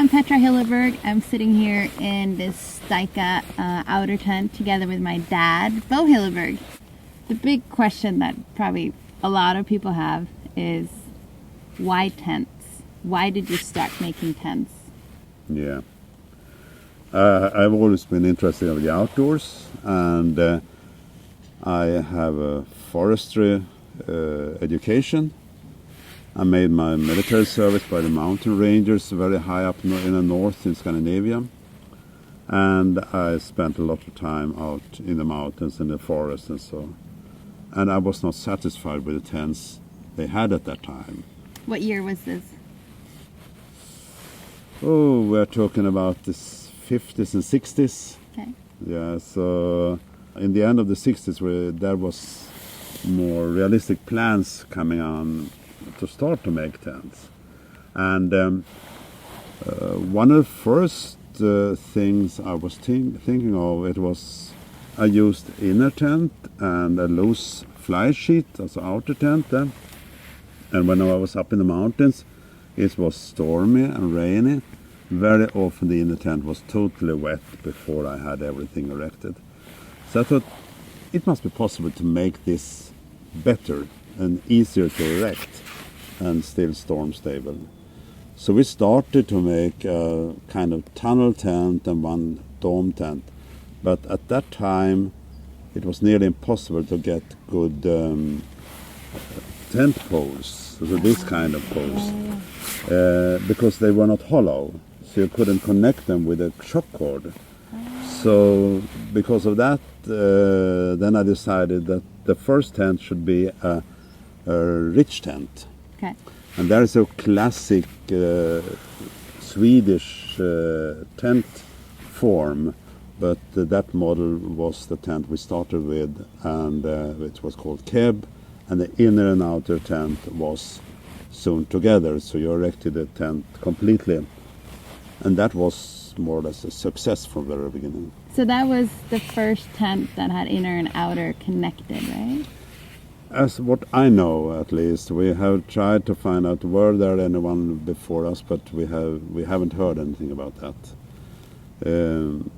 I'm Petra Hilleberg. I'm sitting here in this Steica outer tent together with my dad, Bo Hilleberg. The big question that probably a lot of people have is, why tents? Why did you start making tents? Yeah. I've always been interested in the outdoors, and I have a forestry education. I made my military service by the mountain rangers very high up in the north in Scandinavia. And I spent a lot of time out in the mountains and the forest and so. And I was not satisfied with the tents they had at that time. What year was this? Oh, we're talking about the 50s and 60s. Okay. Yeah, so in the end of the 60s, there was more realistic plans coming on to start to make tents. And one of the first things I was thinking of, it was I used inner tent and a loose fly sheet, also outer tent then. And when I was up in the mountains, it was stormy and rainy. Very often the inner tent was totally wet before I had everything erected. So I thought it must be possible to make this better and easier to erect and still storm stable. So we started to make a kind of tunnel tent and one dome tent. But at that time it was nearly impossible to get good tent poles, so this kind of poles, because they were not hollow, so you couldn't connect them with a shock cord. So because of that, then I decided that the first tent should be a ridge tent. Okay. And there is a classic Swedish tent form, but that model was the tent we started with, and it was called Keb, and the inner and outer tent was sewn together, so you erected the tent completely. And that was more or less a success from the very beginning. So that was the first tent that had inner and outer connected, right? As what I know, at least, we have tried to find out were there anyone before us, but we haven't heard anything about that.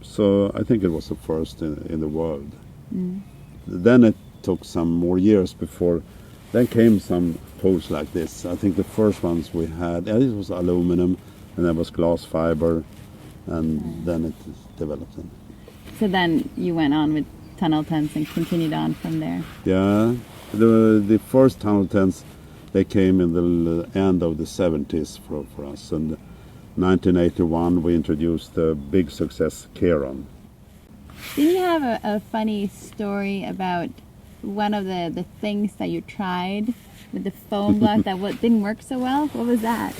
So I think it was the first in the world. Mm. Then it took some more years before. Then came some poles like this. I think the first ones we had, it was aluminum, and there was glass fiber, and then it developed. So then you went on with tunnel tents and continued on from there. Yeah. The first tunnel tents, they came in the end of the 70s for us, and 1981 we introduced the big success Keron. Didn't you have a funny story about one of the things that you tried with the foam block that didn't work so well? What was that?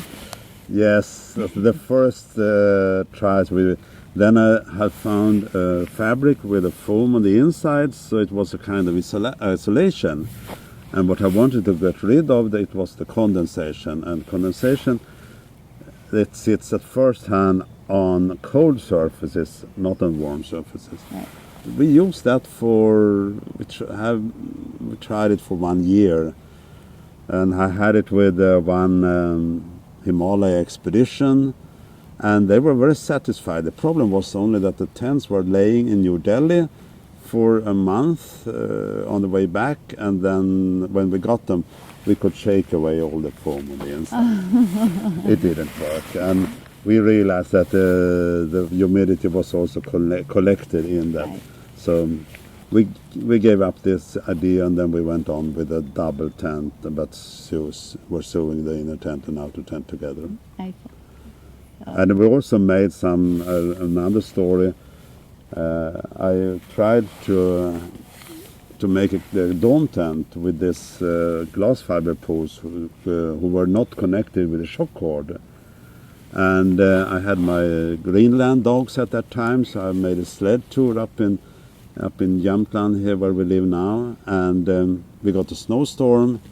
Yes, the first tries then I had found a fabric with a foam on the inside, so it was a kind of isolation. And what I wanted to get rid of, it was the condensation. And condensation, it sits at first hand on cold surfaces, not on warm surfaces. Right. We used that we tried it for 1 year. And I had it with one Himalaya expedition. And they were very satisfied. The problem was only that the tents were laying in New Delhi for a month on the way back, and then when we got them, we could shake away all the foam on the inside. It didn't work, and we realized that the humidity was also collected in that. Right. So we gave up this idea, and then we went on with a double tent, but we're sewing the inner tent and outer tent together. Okay. And we also made another story. I tried to make a dome tent with this glass fiber poles who were not connected with a shock cord. And I had my Greenland dogs at that time, so I made a sled tour up in Jämtland, here where we live now. And we got a snowstorm,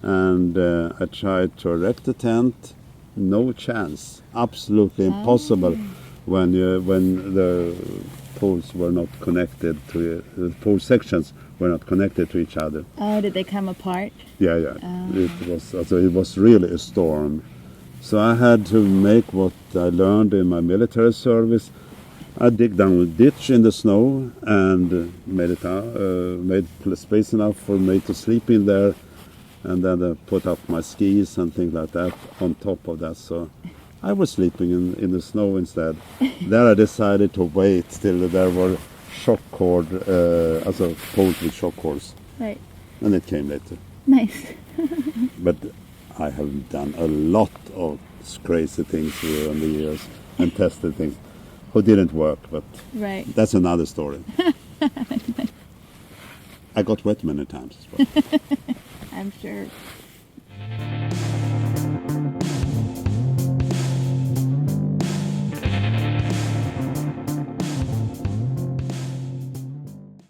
and I tried to erect the tent. No chance, absolutely impossible when the poles were not connected to the pole sections were not connected to each other. Oh, did they come apart? Yeah. It was really a storm. So I had to make what I learned in my military service. I dig down a ditch in the snow and made space enough for me to sleep in there, and then put up my skis and things like that on top of that. So I was sleeping in the snow instead. There I decided to wait till there were shock cord, also poles with shock cords, Right. and it came later. Nice. But I have done a lot of crazy things here in the years and tested things who didn't work, but Right. that's another story. I got wet many times as well. I'm sure.